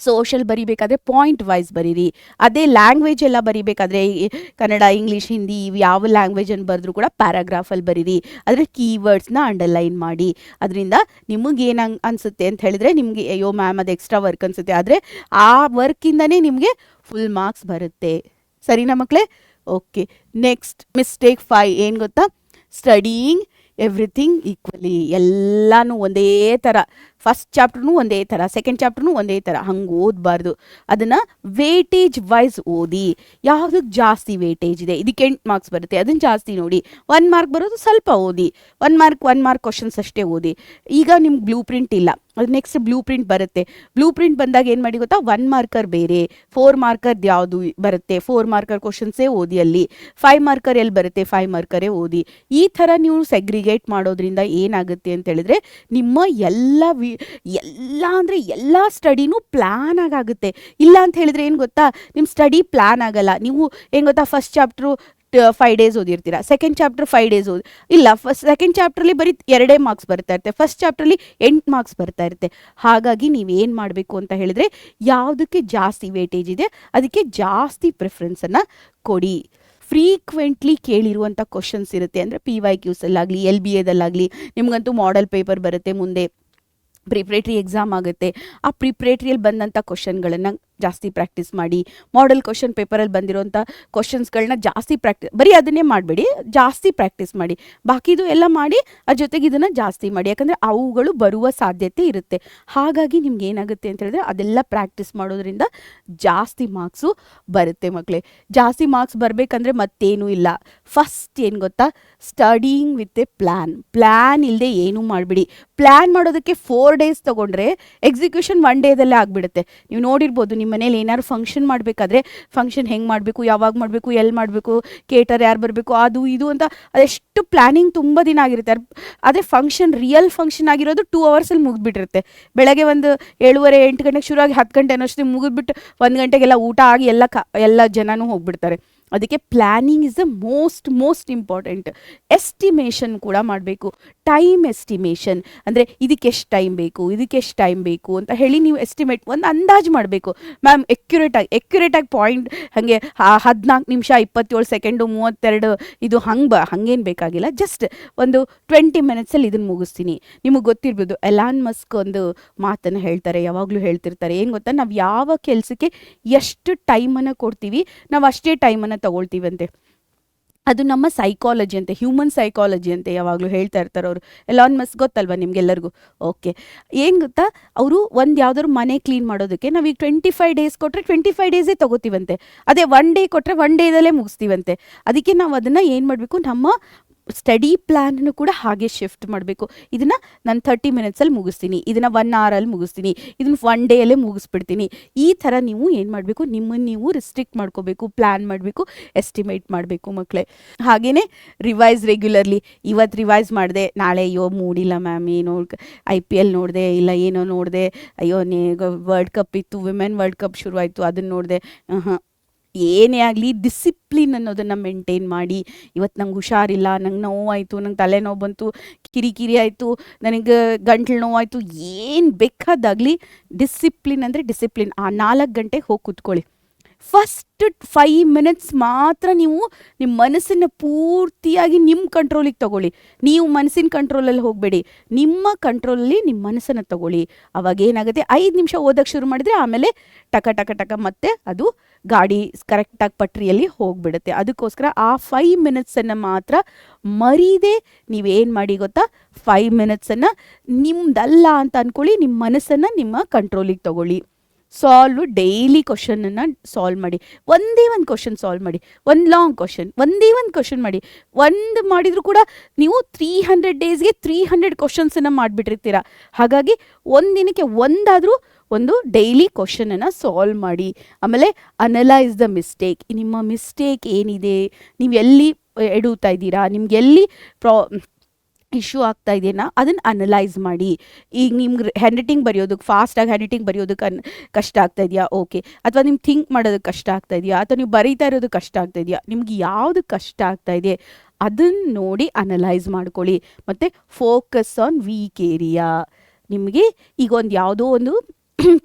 S1: ಸೋಷಲ್ ಬರಿಬೇಕಾದ್ರೆ ಪಾಯಿಂಟ್ ವೈಸ್ ಬರೀರಿ. ಅದೇ ಲ್ಯಾಂಗ್ವೇಜ್ ಎಲ್ಲ ಬರಿಬೇಕಾದ್ರೆ ಕನ್ನಡ, ಇಂಗ್ಲೀಷ್, ಹಿಂದಿ ಯಾವ ಲ್ಯಾಂಗ್ವೇಜನ್ನು ಬರೆದ್ರೂ ಕೂಡ ಪ್ಯಾರಾಗ್ರಾಫಲ್ಲಿ ಬರೀರಿ. ಅದರ ಕೀವರ್ಡ್ಸ್ನ ಅಂಡರ್ಲೈನ್ ಮಾಡಿ. ಅದರಿಂದ ನಿಮಗೇನು ಅನಿಸುತ್ತೆ ಅಂತ ಹೇಳಿದ್ರೆ, ನಿಮಗೆ ಅಯ್ಯೋ ಮ್ಯಾಮ್ ಅದು ಎಕ್ಸ್ಟ್ರಾ ವರ್ಕ್ ಅನಿಸುತ್ತೆ, ಆದರೆ ಆ ವರ್ಕಿಂದನೇ ನಿಮಗೆ ಫುಲ್ ಮಾರ್ಕ್ಸ್ ಬರುತ್ತೆ. ಸರಿನಾ ಮಕ್ಕಳೇ? ಓಕೆ, ನೆಕ್ಸ್ಟ್ ಮಿಸ್ಟೇಕ್ 5 ಏನು ಗೊತ್ತಾ, ಸ್ಟಡಿಯಿಂಗ್ ಎವ್ರಿಥಿಂಗ್ ಈಕ್ವಲಿ. ಎಲ್ಲನೂ ಒಂದೇ ಥರ ಫಸ್ಟ್ ಚಾಪ್ಟರ್ನೂ ಒಂದೇ ಥರ, ಸೆಕೆಂಡ್ ಚಾಪ್ಟರ್ನೂ ಒಂದೇ ಥರ, ಹಂಗೆ ಓದಬಾರ್ದು. ಅದನ್ನು ವೇಟೇಜ್ ವೈಸ್ ಓದಿ. ಯಾವುದಕ್ಕೆ ಜಾಸ್ತಿ ವೇಟೇಜ್ ಇದೆ, ಇದಕ್ಕೆ 8 ಮಾರ್ಕ್ಸ್ ಬರುತ್ತೆ, ಅದನ್ನು ಜಾಸ್ತಿ ನೋಡಿ. 1 ಮಾರ್ಕ್ ಬರೋದು ಸ್ವಲ್ಪ ಓದಿ, 1 ಮಾರ್ಕ್ ಕ್ವಶನ್ಸ್ ಅಷ್ಟೇ ಓದಿ. ಈಗ ನಿಮ್ಗೆ ಬ್ಲೂ ಪ್ರಿಂಟ್ ಇಲ್ಲ, ಅದು ನೆಕ್ಸ್ಟ್ ಬ್ಲೂ ಪ್ರಿಂಟ್ ಬರುತ್ತೆ. ಬ್ಲೂ ಪ್ರಿಂಟ್ ಬಂದಾಗ ಏನು ಮಾಡಿ ಗೊತ್ತಾ, 1 ಮಾರ್ಕರ್ ಬೇರೆ, 4 ಮಾರ್ಕರ್ದು ಯಾವುದು ಬರುತ್ತೆ, 4 ಮಾರ್ಕರ್ ಕ್ವಶನ್ಸೇ ಓದಿ. ಅಲ್ಲಿ 5 ಮಾರ್ಕರ್ ಎಲ್ಲಿ ಬರುತ್ತೆ, 5 ಮಾರ್ಕರೇ ಓದಿ. ಈ ಥರ ನೀವು ಸೆಗ್ರಿಗೇಟ್ ಮಾಡೋದ್ರಿಂದ ಏನಾಗುತ್ತೆ ಅಂತ ಹೇಳಿದ್ರೆ ನಿಮ್ಮ ಎಲ್ಲ ಸ್ಟಡಿನೂ ಪ್ಲ್ಯಾನ್ ಆಗುತ್ತೆ. ಇಲ್ಲ ಅಂತ ಹೇಳಿದ್ರೆ ಏನು ಗೊತ್ತಾ, ನಿಮ್ಮ ಸ್ಟಡಿ ಪ್ಲ್ಯಾನ್ ಆಗಲ್ಲ. ನೀವು ಏನು ಗೊತ್ತಾ, ಫಸ್ಟ್ ಚಾಪ್ಟ್ರು 5 ಡೇಸ್ ಓದಿರ್ತೀರ, ಸೆಕೆಂಡ್ ಚಾಪ್ಟರ್ 5 ಡೇಸ್ ಇಲ್ಲ, ಸೆಕೆಂಡ್ ಚಾಪ್ಟ್ರಲ್ಲಿ ಬರೀ 2 ಮಾರ್ಕ್ಸ್ ಬರ್ತಾ ಇರುತ್ತೆ, ಫಸ್ಟ್ ಚಾಪ್ಟ್ರಲ್ಲಿ 8 ಮಾರ್ಕ್ಸ್ ಬರ್ತಾ ಇರುತ್ತೆ. ಹಾಗಾಗಿ ನೀವೇನು ಮಾಡಬೇಕು ಅಂತ ಹೇಳಿದ್ರೆ, ಯಾವುದಕ್ಕೆ ಜಾಸ್ತಿ ವೇಟೇಜ್ ಇದೆ ಅದಕ್ಕೆ ಜಾಸ್ತಿ ಪ್ರಿಫರೆನ್ಸನ್ನು ಕೊಡಿ. ಫ್ರೀಕ್ವೆಂಟ್ಲಿ ಕೇಳಿರುವಂಥ ಕ್ವಶನ್ಸ್ ಇರುತ್ತೆ, ಅಂದರೆ PYQs ಅಲ್ಲಾಗಲಿ LBAದಲ್ಲಾಗಲಿ ನಿಮಗಂತೂ ಮಾಡೆಲ್ ಪೇಪರ್ ಬರುತ್ತೆ, ಮುಂದೆ ಪ್ರಿಪ್ರೇಟ್ರಿ ಎಕ್ಸಾಮ್ ಆಗುತ್ತೆ. ಆ ಪ್ರಿಪ್ರೇಟ್ರಿಯಲ್ಲಿ ಬಂದಂಥ ಕ್ವಶನ್ಗಳನ್ನು ಜಾಸ್ತಿ ಪ್ರಾಕ್ಟೀಸ್ ಮಾಡಿ. ಮಾಡೆಲ್ ಕ್ವಶನ್ ಪೇಪರಲ್ಲಿ ಬಂದಿರೋಂಥ ಕ್ವಶನ್ಸ್ಗಳನ್ನ ಜಾಸ್ತಿ ಬರೀ ಅದನ್ನೇ ಮಾಡಬೇಡಿ, ಜಾಸ್ತಿ ಪ್ರಾಕ್ಟೀಸ್ ಮಾಡಿ. ಬಾಕಿದು ಎಲ್ಲ ಮಾಡಿ, ಅದ್ರ ಜೊತೆಗೆ ಇದನ್ನು ಜಾಸ್ತಿ ಮಾಡಿ, ಯಾಕಂದರೆ ಅವುಗಳು ಬರುವ ಸಾಧ್ಯತೆ ಇರುತ್ತೆ. ಹಾಗಾಗಿ ನಿಮ್ಗೆ ಏನಾಗುತ್ತೆ ಅಂತ ಹೇಳಿದ್ರೆ ಅದೆಲ್ಲ ಪ್ರಾಕ್ಟೀಸ್ ಮಾಡೋದ್ರಿಂದ ಜಾಸ್ತಿ ಮಾರ್ಕ್ಸು ಬರುತ್ತೆ ಮಕ್ಕಳೇ. ಜಾಸ್ತಿ ಮಾರ್ಕ್ಸ್ ಬರಬೇಕಂದ್ರೆ ಮತ್ತೇನೂ ಇಲ್ಲ. ಫಸ್ಟ್ ಏನು ಗೊತ್ತಾ, ಸ್ಟಡಿಯಿಂಗ್ ವಿತ್ ಎ ಪ್ಲ್ಯಾನ್ ಇಲ್ಲದೆ ಏನೂ ಮಾಡಿಬಿಡಿ. ಪ್ಲ್ಯಾನ್ ಮಾಡೋದಕ್ಕೆ 4 ಡೇಸ್ ತೊಗೊಂಡ್ರೆ ಎಕ್ಸಿಕ್ಯೂಷನ್ 1 ಡೇದಲ್ಲೇ ಆಗಿಬಿಡುತ್ತೆ. ನೀವು ನೋಡಿರ್ಬೋದು, ನಿಮ್ಮ ಮನೇಲಿ ಏನಾದ್ರು ಫಂಕ್ಷನ್ ಮಾಡಬೇಕಾದ್ರೆ ಫಂಕ್ಷನ್ ಹೆಂಗೆ ಮಾಡಬೇಕು, ಯಾವಾಗ ಮಾಡಬೇಕು, ಎಲ್ಲಿ ಮಾಡಬೇಕು, ಕೇಟರ್ ಯಾರು ಬರಬೇಕು, ಅದು ಇದು ಅಂತ ಅದೆಷ್ಟು ಪ್ಲ್ಯಾನಿಂಗ್ ತುಂಬ ದಿನ ಆಗಿರುತ್ತೆ. ಆದರೆ ರಿಯಲ್ ಫಂಕ್ಷನ್ ಆಗಿರೋದು 2 ಅವರ್ಸಲ್ಲಿ ಮುಗಿದ್ಬಿಟ್ಟಿರುತ್ತೆ. ಬೆಳಗ್ಗೆ ಒಂದು 7:30-8 ಗಂಟೆಗೆ ಶುರು ಆಗಿ 10 ಗಂಟೆ ಅನ್ನೋಷ್ಟು ಮುಗಿದ್ಬಿಟ್ಟು 1 ಗಂಟೆಗೆಲ್ಲ ಊಟ ಆಗಿ ಎಲ್ಲ ಜನನೂ ಹೋಗ್ಬಿಡ್ತಾರೆ. ಅದಕ್ಕೆ planning is the most important. Estimation ಕೂಡ ಮಾಡಬೇಕು. ಟೈಮ್ ಎಸ್ಟಿಮೇಷನ್ ಅಂದರೆ ಇದಕ್ಕೆ ಎಷ್ಟು ಟೈಮ್ ಬೇಕು ಅಂತ ಹೇಳಿ ನೀವು ಎಸ್ಟಿಮೇಟ್ ಒಂದು ಅಂದಾಜು ಮಾಡಬೇಕು. ಮ್ಯಾಮ್ ಎಕ್ಯುರೇಟಾಗಿ ಪಾಯಿಂಟ್ ಹಾಗೆ 14 ನಿಮಿಷ 27 ಸೆಕೆಂಡು 32 ಇದು ಹಂಗೇನು ಬೇಕಾಗಿಲ್ಲ. ಜಸ್ಟ್ ಒಂದು 20 ಮಿನಿಟ್ಸಲ್ಲಿ ಇದನ್ನು ಮುಗಿಸ್ತೀನಿ. ನಿಮಗೆ ಗೊತ್ತಿರ್ಬೋದು, ಎಲಾನ್ ಮಸ್ಕ್ ಒಂದು ಮಾತನ್ನು ಹೇಳ್ತಾರೆ, ಯಾವಾಗಲೂ ಹೇಳ್ತಿರ್ತಾರೆ, ಏನು ಗೊತ್ತಾ, ನಾವು ಯಾವ ಕೆಲಸಕ್ಕೆ ಎಷ್ಟು ಟೈಮನ್ನು ಕೊಡ್ತೀವಿ ನಾವು ಅಷ್ಟೇ ಟೈಮನ್ನು ತಗೊಳ್ತೀವಂತೆ. ಅದು ನಮ್ಮ ಸೈಕಾಲಜಿ ಅಂತೆ, ಹ್ಯೂಮನ್ ಸೈಕಾಲಜಿ ಅಂತೆ ಯಾವಾಗಲೂ ಹೇಳ್ತಾ ಇರ್ತಾರೆ ಅವರು. ಎಲಾನ್ ಮಸ್ಕ್ ಗೊತ್ತಲ್ವ ನಿಮಗೆಲ್ಲರಿಗೂ? ಓಕೆ, ಏನು ಗೊತ್ತಾ, ಅವರು ಯಾವ್ದಾದ್ರು ಮನೆ ಕ್ಲೀನ್ ಮಾಡೋದಕ್ಕೆ ನಾವೀಗ 25 ಡೇಸ್ ಕೊಟ್ಟರೆ 25 ಡೇಸೇ ತೊಗೋತೀವಂತೆ. ಅದೇ 1 ಡೇ ಕೊಟ್ಟರೆ 1 ಡೇದಲ್ಲೇ ಮುಗಿಸ್ತೀವಂತೆ. ಅದಕ್ಕೆ ನಾವು ಅದನ್ನು ಏನು ಮಾಡಬೇಕು, ನಮ್ಮ ಸ್ಟಡಿ ಪ್ಲ್ಯಾನನ್ನು ಕೂಡ ಹಾಗೆ ಶಿಫ್ಟ್ ಮಾಡಬೇಕು. ಇದನ್ನು ನಾನು 30 ಮಿನಿಟ್ಸಲ್ಲಿ ಮುಗಿಸ್ತೀನಿ, ಇದನ್ನು 1 ಅವರಲ್ಲಿ ಮುಗಿಸ್ತೀನಿ, ಇದನ್ನು 1 ಡೇಯಲ್ಲೇ ಮುಗಿಸ್ಬಿಡ್ತೀನಿ. ಈ ಥರ ನೀವು ಏನು ಮಾಡಬೇಕು, ನಿಮ್ಮನ್ನು ನೀವು ರಿಸ್ಟ್ರಿಕ್ಟ್ ಮಾಡ್ಕೋಬೇಕು, ಪ್ಲ್ಯಾನ್ ಮಾಡಬೇಕು, ಎಸ್ಟಿಮೇಟ್ ಮಾಡಬೇಕು ಮಕ್ಕಳೇ. ಹಾಗೆಯೇ ರಿವೈಸ್ ರೆಗ್ಯುಲರ್ಲಿ. ಇವತ್ತು ರಿವೈಸ್ ಮಾಡಿದೆ, ನಾಳೆ ಅಯ್ಯೋ ಮೂಡಿಲ್ಲ ಮ್ಯಾಮ್, ಏನೋ IPL ನೋಡಿದೆ, ಇಲ್ಲ ಏನೋ ನೋಡಿದೆ, ಅಯ್ಯೋ ವರ್ಲ್ಡ್ ಕಪ್ ಇತ್ತು, ವಿಮೆನ್ ವರ್ಲ್ಡ್ ಕಪ್ ಶುರುವಾಯಿತು, ಅದನ್ನು ನೋಡಿದೆ. ಏನೇ ಆಗಲಿ ಡಿಸಿಪ್ಲಿನ್ ಅನ್ನೋದನ್ನು ಮೇಂಟೈನ್ ಮಾಡಿ. ಇವತ್ತು ನಂಗೆ ಹುಷಾರಿಲ್ಲ, ನಂಗೆ ನೋವಾಯಿತು, ನಂಗೆ ತಲೆನೋವು ಬಂತು, ಕಿರಿಕಿರಿ ಆಯಿತು, ನನಗೆ ಗಂಟ್ಲು ನೋವಾಯಿತು, ಏನು ಬೇಕಾದಾಗಲಿ ಡಿಸಿಪ್ಲಿನ್ ಅಂದರೆ ಡಿಸಿಪ್ಲಿನ್. ಆ 4 ಗಂಟೆಗೆ ಹೋಗಿ ಕೂತ್ಕೊಳ್ಳಿ. ಫಸ್ಟ್ 5 ಮಿನಿಟ್ಸ್ ಮಾತ್ರ ನೀವು ನಿಮ್ಮ ಮನಸ್ಸನ್ನು ಪೂರ್ತಿಯಾಗಿ ನಿಮ್ಮ ಕಂಟ್ರೋಲಿಗೆ ತಗೊಳ್ಳಿ. ನೀವು ಮನಸ್ಸಿನ ಕಂಟ್ರೋಲಲ್ಲಿ ಹೋಗಬೇಡಿ, ನಿಮ್ಮ ಕಂಟ್ರೋಲಲ್ಲಿ ನಿಮ್ಮ ಮನಸ್ಸನ್ನು ತಗೊಳ್ಳಿ. ಅವಾಗ ಏನಾಗುತ್ತೆ, 5 ನಿಮಿಷ ಓದೋಕ್ಕೆ ಶುರು ಮಾಡಿದ್ರೆ ಆಮೇಲೆ ಟಕ ಮತ್ತೆ ಅದು ಗಾಡಿ ಕರೆಕ್ಟಾಗಿ ಪಟ್ರಿಯಲ್ಲಿ ಹೋಗಿಬಿಡುತ್ತೆ. ಅದಕ್ಕೋಸ್ಕರ ಆ 5 ಮಿನಿಟ್ಸನ್ನು ಮಾತ್ರ ಮರೀದೆ ನೀವೇನು ಮಾಡಿ ಗೊತ್ತಾ, 5 ಮಿನಿಟ್ಸನ್ನು ನಿಮ್ದಲ್ಲ ಅಂತ ಅಂದ್ಕೊಳ್ಳಿ, ನಿಮ್ಮ ಮನಸ್ಸನ್ನು ನಿಮ್ಮ ಕಂಟ್ರೋಲಿಗೆ ತಗೊಳ್ಳಿ. ಡೈಲಿ ಕ್ವಶನನ್ನು ಸಾಲ್ವ್ ಮಾಡಿ. ಒಂದೇ ಒಂದು ಕ್ವಶನ್ ಸಾಲ್ವ್ ಮಾಡಿ, ಒಂದು ಲಾಂಗ್ ಕ್ವಶನ್, ಒಂದೇ ಒಂದು ಕ್ವಶನ್ ಮಾಡಿ. ಒಂದು ಮಾಡಿದರೂ ಕೂಡ ನೀವು 300 ಡೇಸ್ಗೆ 300 ಕ್ವಶನ್ಸನ್ನು ಮಾಡಿಬಿಟ್ಟಿರ್ತೀರ. ಹಾಗಾಗಿ ಒಂದಿನಕ್ಕೆ ಒಂದಾದರೂ ಒಂದು ಡೈಲಿ ಕ್ವಶನನ್ನು ಸಾಲ್ವ್ ಮಾಡಿ. ಆಮೇಲೆ ಅನಲೈಸ್ ದ ಮಿಸ್ಟೇಕ್. ನಿಮ್ಮ ಮಿಸ್ಟೇಕ್ ಏನಿದೆ, ನೀವು ಎಲ್ಲಿ ಎಡುತ್ತಾ ಇದ್ದೀರಾ, ನಿಮ್ಗೆ ಎಲ್ಲಿ ಇಶ್ಯೂ ಆಗ್ತಾ ಇದೆಯಾ ಅದನ್ನು ಅನಲೈಸ್ ಮಾಡಿ. ಈಗ ನಿಮ್ಗೆ ಹ್ಯಾಂಡ್ ರೈಟಿಂಗ್ ಬರೆಯೋದಕ್ಕೆ, ಫಾಸ್ಟಾಗಿ ಹ್ಯಾಂಡ್ ರೈಟಿಂಗ್ ಬರೆಯೋದಕ್ಕೆ ಕಷ್ಟ ಆಗ್ತಾ ಇದೆಯಾ, ಓಕೆ. ಅಥವಾ ನಿಮ್ಗೆ ಥಿಂಕ್ ಮಾಡೋದಕ್ಕೆ ಕಷ್ಟ ಆಗ್ತಾ ಇದೆಯಾ, ಅಥವಾ ನೀವು ಬರೀತಾ ಇರೋದಕ್ಕೆ ಕಷ್ಟ ಆಗ್ತಾ ಇದೆಯಾ, ನಿಮ್ಗೆ ಯಾವುದು ಕಷ್ಟ ಆಗ್ತಾ ಇದೆ ಅದನ್ನು ನೋಡಿ ಅನಲೈಸ್ ಮಾಡ್ಕೊಳ್ಳಿ. ಮತ್ತು ಫೋಕಸ್ ಆನ್ ವೀಕ್ ಏರಿಯಾ. ನಿಮಗೆ ಈಗ ಯಾವುದೋ ಒಂದು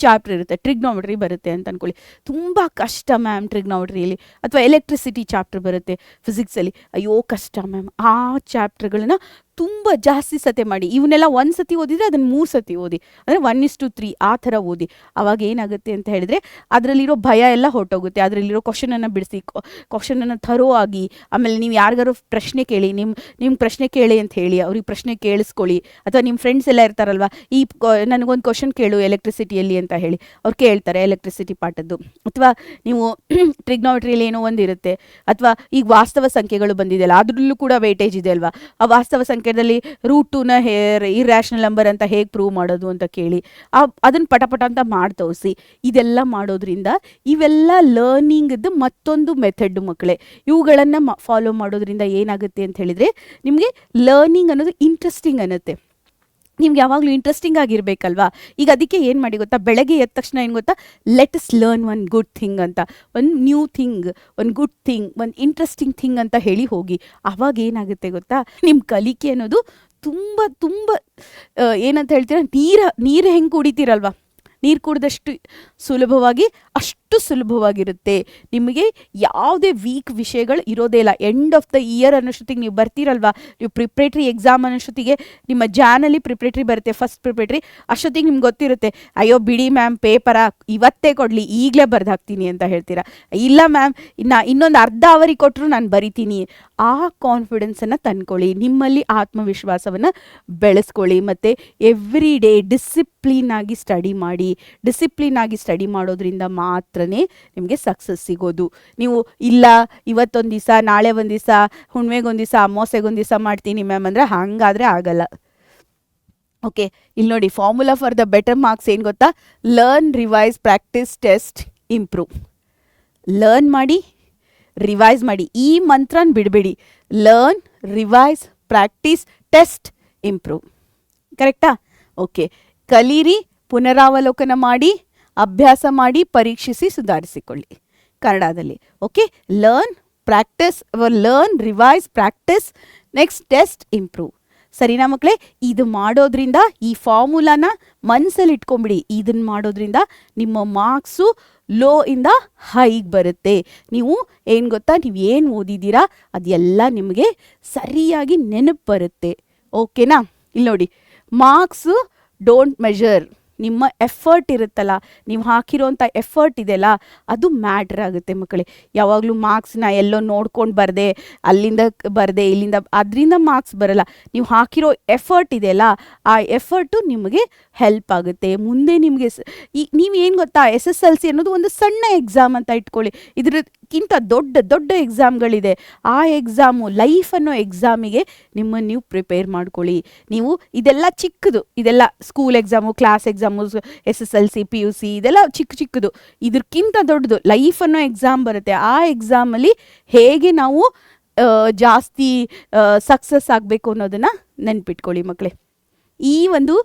S1: ಚಾಪ್ಟರ್ ಇರುತ್ತೆ, ಟ್ರಿಗ್ನೋಮೆಟ್ರಿ ಬರುತ್ತೆ ಅಂತ ಅಂದ್ಕೊಳ್ಳಿ, ತುಂಬ ಕಷ್ಟ ಮ್ಯಾಮ್ ಟ್ರಿಗ್ನೋಮೆಟ್ರಿಯಲ್ಲಿ. ಅಥವಾ ಎಲೆಕ್ಟ್ರಿಸಿಟಿ ಚಾಪ್ಟರ್ ಬರುತ್ತೆ ಫಿಸಿಕ್ಸಲ್ಲಿ, ಅಯ್ಯೋ ಕಷ್ಟ ಮ್ಯಾಮ್. ಆ ಚಾಪ್ಟರ್ಗಳನ್ನ ತುಂಬ ಜಾಸ್ತಿ ಸತಿ ಮಾಡಿ. ಇವನ್ನೆಲ್ಲ ಒಂದು ಸತಿ ಓದಿದರೆ ಅದನ್ನು 3 ಸತಿ ಓದಿ, ಅಂದರೆ 1:3 ಆ ಥರ ಓದಿ. ಆವಾಗ ಏನಾಗುತ್ತೆ ಅಂತ ಹೇಳಿದ್ರೆ ಅದರಲ್ಲಿರೋ ಭಯ ಎಲ್ಲ ಹೊರಟೋಗುತ್ತೆ. ಅದರಲ್ಲಿರೋ ಕ್ವಶನನ್ನು ಬಿಡಿಸಿ, ಕ್ವಶನನ್ನು ಥರೋ ಆಗಿ, ಆಮೇಲೆ ನೀವು ಯಾರಿಗಾರು ಪ್ರಶ್ನೆ ಕೇಳಿ, ನಿಮ್ಮ ಪ್ರಶ್ನೆ ಕೇಳಿ ಅಂತ ಹೇಳಿ ಅವ್ರಿಗೆ ಪ್ರಶ್ನೆ ಕೇಳಿಸ್ಕೊಳ್ಳಿ. ಅಥವಾ ನಿಮ್ಮ ಫ್ರೆಂಡ್ಸ್ ಎಲ್ಲ ಇರ್ತಾರಲ್ವ, ನನಗೊಂದು ಕ್ವಶನ್ ಕೇಳು ಎಲೆಕ್ಟ್ರಿಸಿಟಿಯಲ್ಲಿ ಅಂತ ಹೇಳಿ ಅವ್ರು ಕೇಳ್ತಾರೆ, ಎಲೆಕ್ಟ್ರಿಸಿಟಿ ಪಾಠದ್ದು. ಅಥವಾ ನೀವು ಟ್ರಿಗ್ನೋಮೆಟ್ರಿಯಲ್ಲಿ ಏನೋ ಒಂದಿರುತ್ತೆ, ಅಥವಾ ಈಗ ವಾಸ್ತವ ಸಂಖ್ಯೆಗಳು ಬಂದಿದೆಯಲ್ಲ ಅದರಲ್ಲೂ ಕೂಡ ವೇಟೇಜ್ ಇದೆ ಅಲ್ವಾ. ಆ ವಾಸ್ತವ ಸಂಖ್ಯೆದಲ್ಲಿ √2ನ ಇರ್ಯಾಷನಲ್ ನಂಬರ್ ಅಂತ ಹೇಗೆ ಪ್ರೂವ್ ಮಾಡೋದು ಅಂತ ಕೇಳಿ ಅದನ್ನು ಪಟಪಟ ಅಂತ ಮಾಡಿ ತೋರಿಸಿ. ಇದೆಲ್ಲ ಮಾಡೋದ್ರಿಂದ ಇವೆಲ್ಲ ಲರ್ನಿಂಗ್ದು ಮತ್ತೊಂದು ಮೆಥಡ್ ಮಕ್ಕಳೇ. ಇವುಗಳನ್ನು ಫಾಲೋ ಮಾಡೋದ್ರಿಂದ ಏನಾಗುತ್ತೆ ಅಂತ ಹೇಳಿದರೆ ನಿಮಗೆ ಲರ್ನಿಂಗ್ ಅನ್ನೋದು ಇಂಟ್ರೆಸ್ಟಿಂಗ್ ಅನ್ನುತ್ತೆ. ನಿಮ್ಗೆ ಯಾವಾಗಲೂ ಇಂಟ್ರೆಸ್ಟಿಂಗ್ ಆಗಿರಬೇಕಲ್ವಾ. ಈಗ ಅದಕ್ಕೆ ಏನು ಮಾಡಿ ಗೊತ್ತಾ, ಬೆಳಗ್ಗೆ ಎದ್ದ ತಕ್ಷಣ ಏನು ಗೊತ್ತಾ, let us learn one good thing ಅಂತ, ಒಂದು ನ್ಯೂ ಥಿಂಗ್, ಒಂದು ಗುಡ್ ಥಿಂಗ್, ಒಂದು ಇಂಟ್ರೆಸ್ಟಿಂಗ್ ಥಿಂಗ್ ಅಂತ ಹೇಳಿ ಹೋಗಿ. ಆವಾಗ ಏನಾಗುತ್ತೆ ಗೊತ್ತಾ, ನಿಮ್ಮ ಕಲಿಕೆ ಅನ್ನೋದು ತುಂಬ ತುಂಬ ಏನಂತ ಹೇಳ್ತೀರ, ನೀರು ಹೆಂಗೆ ಕುಡಿತೀರಲ್ವ, ನೀರು ಕುಡಿದಷ್ಟು ಸುಲಭವಾಗಿ ಅಷ್ಟು ಸುಲಭವಾಗಿರುತ್ತೆ. ನಿಮಗೆ ಯಾವುದೇ ವೀಕ್ ವಿಷಯಗಳು ಇರೋದೇ ಇಲ್ಲ. ಎಂಡ್ ಆಫ್ ದ ಇಯರ್ ಅನ್ನೋಷ್ಟೊತ್ತಿಗೆ ನೀವು ಬರ್ತೀರಲ್ವ, ನೀವು ಪ್ರಿಪ್ರೇಟ್ರಿ ಎಕ್ಸಾಮ್ ಅನ್ನೋಷ್ಟೊತ್ತಿಗೆ ನಿಮ್ಮ ಜಾನಲ್ಲಿ ಪ್ರಿಪ್ರೇಟ್ರಿ ಬರುತ್ತೆ, ಫಸ್ಟ್ ಪ್ರಿಪ್ರೇಟ್ರಿ. ಅಷ್ಟೊತ್ತಿಗೆ ನಿಮ್ಗೆ ಗೊತ್ತಿರುತ್ತೆ, ಅಯ್ಯೋ ಬಿಡಿ ಮ್ಯಾಮ್ ಪೇಪರ ಇವತ್ತೇ ಕೊಡಲಿ, ಈಗಲೇ ಬರ್ದು ಹಾಕ್ತೀನಿ ಅಂತ ಹೇಳ್ತೀರಾ. ಇಲ್ಲ ಮ್ಯಾಮ್ ಇನ್ನೊಂದು ಅರ್ಧ ಅವರಿಗೆ ಕೊಟ್ಟರು ನಾನು ಬರಿತೀನಿ. ಆ ಕಾನ್ಫಿಡೆನ್ಸನ್ನು ತಂದ್ಕೊಳ್ಳಿ, ನಿಮ್ಮಲ್ಲಿ ಆತ್ಮವಿಶ್ವಾಸವನ್ನು ಬೆಳೆಸ್ಕೊಳ್ಳಿ. ಮತ್ತು ಎವ್ರಿ ಡೇ ಡಿಸಿಪ್ಲಿನ್ ಆಗಿ ಸ್ಟಡಿ ಮಾಡಿ. ಡಿಸಿಪ್ಲಿನ್ ಆಗಿ ಸ್ಟಡಿ ಮಾಡೋದ್ರಿಂದ ಮಾತ್ರನೇ ನಿಮಗೆ ಸಕ್ಸಸ್ ಸಿಗೋದು. ನೀವು ಇಲ್ಲ ಇವತ್ತೊಂದು ದಿವಸ, ನಾಳೆ ಒಂದು ದಿವಸ, ಹುಣ್ಣಿಮೆಗೊಂದು ದಿವಸ, ಅಮಾವಾಸ್ಯೆಗೊಂದು ದಿವಸ ಮಾಡ್ತೀನಿ ಮ್ಯಾಮ್ ಅಂದರೆ ಹಾಗಾದರೆ ಆಗಲ್ಲ. ಓಕೆ, ಇಲ್ಲಿ ನೋಡಿ, formula for the better marks ಏನು ಗೊತ್ತಾ, learn, revise, practice, test, improve. Learn ಮಾಡಿ, ರಿವೈಸ್ ಮಾಡಿ, ಈ ಮಂತ್ರನ ಬಿಡಬೇಡಿ. Learn, revise, practice, test, improve. ಕರೆಕ್ಟಾ? ಓಕೆ, ಕಲೀರಿ, ಪುನರಾವಲೋಕನ ಮಾಡಿ, ಅಭ್ಯಾಸ ಮಾಡಿ, ಪರೀಕ್ಷಿಸಿ, ಸುಧಾರಿಸಿಕೊಳ್ಳಿ ಕನ್ನಡದಲ್ಲಿ. Okay, learn, practice, learn, revise, practice, next test, improve. ಸರಿನಾ ಮಕ್ಕಳೇ? ಇದು ಮಾಡೋದ್ರಿಂದ, ಈ ಫಾರ್ಮುಲಾನ ಮನಸ್ಸಲ್ಲಿ ಇಟ್ಕೊಂಬಿಡಿ. ಇದನ್ನು ಮಾಡೋದ್ರಿಂದ ನಿಮ್ಮ ಮಾರ್ಕ್ಸು ಲೋ ಇಂದ ಹೈಗೆ ಬರುತ್ತೆ. ನೀವು ಏನು ಗೊತ್ತಾ, ನೀವು ಏನು ಓದಿದ್ದೀರಾ ಅದೆಲ್ಲ ನಿಮಗೆ ಸರಿಯಾಗಿ ನೆನಪು ಬರುತ್ತೆ. ಓಕೆನಾ? ಇಲ್ಲಿ ನೋಡಿ, ಮಾರ್ಕ್ಸು ಡೋಂಟ್ ಮೆಷರ್, ನಿಮ್ಮ ಎಫರ್ಟ್ ಇರುತ್ತಲ್ಲ, ನೀವು ಹಾಕಿರೋಂಥ ಎಫರ್ಟ್ ಇದೆಯಲ್ಲ ಅದು ಮ್ಯಾಟ್ರ್ ಆಗುತ್ತೆ ಮಕ್ಕಳೇ. ಯಾವಾಗಲೂ ಮಾರ್ಕ್ಸ್ನ ಎಲ್ಲೋ ನೋಡ್ಕೊಂಡು ಬರದೆ, ಅಲ್ಲಿಂದ ಬರದೆ, ಇಲ್ಲಿಂದ, ಅದರಿಂದ ಮಾರ್ಕ್ಸ್ ಬರಲ್ಲ. ನೀವು ಹಾಕಿರೋ ಎಫರ್ಟ್ ಇದೆಯಲ್ಲ, ಆ ಎಫರ್ಟು ನಿಮಗೆ ಹೆಲ್ಪ್ ಆಗುತ್ತೆ ಮುಂದೆ. ನಿಮಗೆ ನೀವೇನು ಗೊತ್ತಾ, SSLC ಅನ್ನೋದು ಒಂದು ಸಣ್ಣ ಎಕ್ಸಾಮ್ ಅಂತ ಇಟ್ಕೊಳ್ಳಿ. ಇದಕ್ಕಿಂತ ದೊಡ್ಡ ದೊಡ್ಡ ಎಕ್ಸಾಮ್ಗಳಿದೆ. ಆ ಎಕ್ಸಾಮು, ಲೈಫ್ ಅನ್ನೋ ಎಕ್ಸಾಮಿಗೆ ನಿಮ್ಮನ್ನು ನೀವು ಪ್ರಿಪೇರ್ ಮಾಡ್ಕೊಳ್ಳಿ. ನೀವು ಇದೆಲ್ಲ ಚಿಕ್ಕದು, ಇದೆಲ್ಲ school exam, class exam, SSLC, PUC ಇದೆಲ್ಲ ಚಿಕ್ಕದು. ಇದಕ್ಕಿಂತ ದೊಡ್ಡದು ಲೈಫ್ ಅನ್ನೋ ಎಕ್ಸಾಮ್ ಬರುತ್ತೆ. ಆ ಎಕ್ಸಾಮಲ್ಲಿ ಹೇಗೆ ನಾವು ಜಾಸ್ತಿ ಸಕ್ಸಸ್ ಆಗಬೇಕು ಅನ್ನೋದನ್ನು ನೆನ್ಪಿಟ್ಕೊಳ್ಳಿ ಮಕ್ಕಳೇ. ಈ ಒಂದು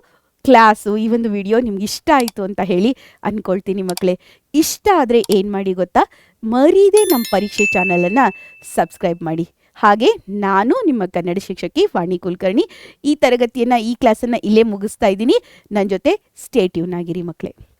S1: ಕ್ಲಾಸು, ಈ ಒಂದು ವಿಡಿಯೋ ನಿಮ್ಗೆ ಇಷ್ಟ ಆಯಿತು ಅಂತ ಹೇಳಿ ಅಂದ್ಕೊಳ್ತೀನಿ ಮಕ್ಕಳೇ. ಇಷ್ಟ ಆದರೆ ಏನು ಮಾಡಿ ಗೊತ್ತಾ, ಮರೀದೆ ನಮ್ಮ ಪರೀಕ್ಷೆ ಚಾನಲನ್ನು ಸಬ್ಸ್ಕ್ರೈಬ್ ಮಾಡಿ. ಹಾಗೆ ನಾನು ನಿಮ್ಮ ಕನ್ನಡ ಶಿಕ್ಷಕಿ ವಾಣಿ ಕುಲಕರ್ಣಿ. ಈ ತರಗತಿಯನ್ನು, ಈ ಕ್ಲಾಸನ್ನು ಇಲ್ಲೇ ಮುಗಿಸ್ತಾ ಇದ್ದೀನಿ. ನನ್ನ ಜೊತೆ ಸ್ಟೇ ಟ್ಯೂನ್ ಆಗಿರಿ ಮಕ್ಕಳೇ.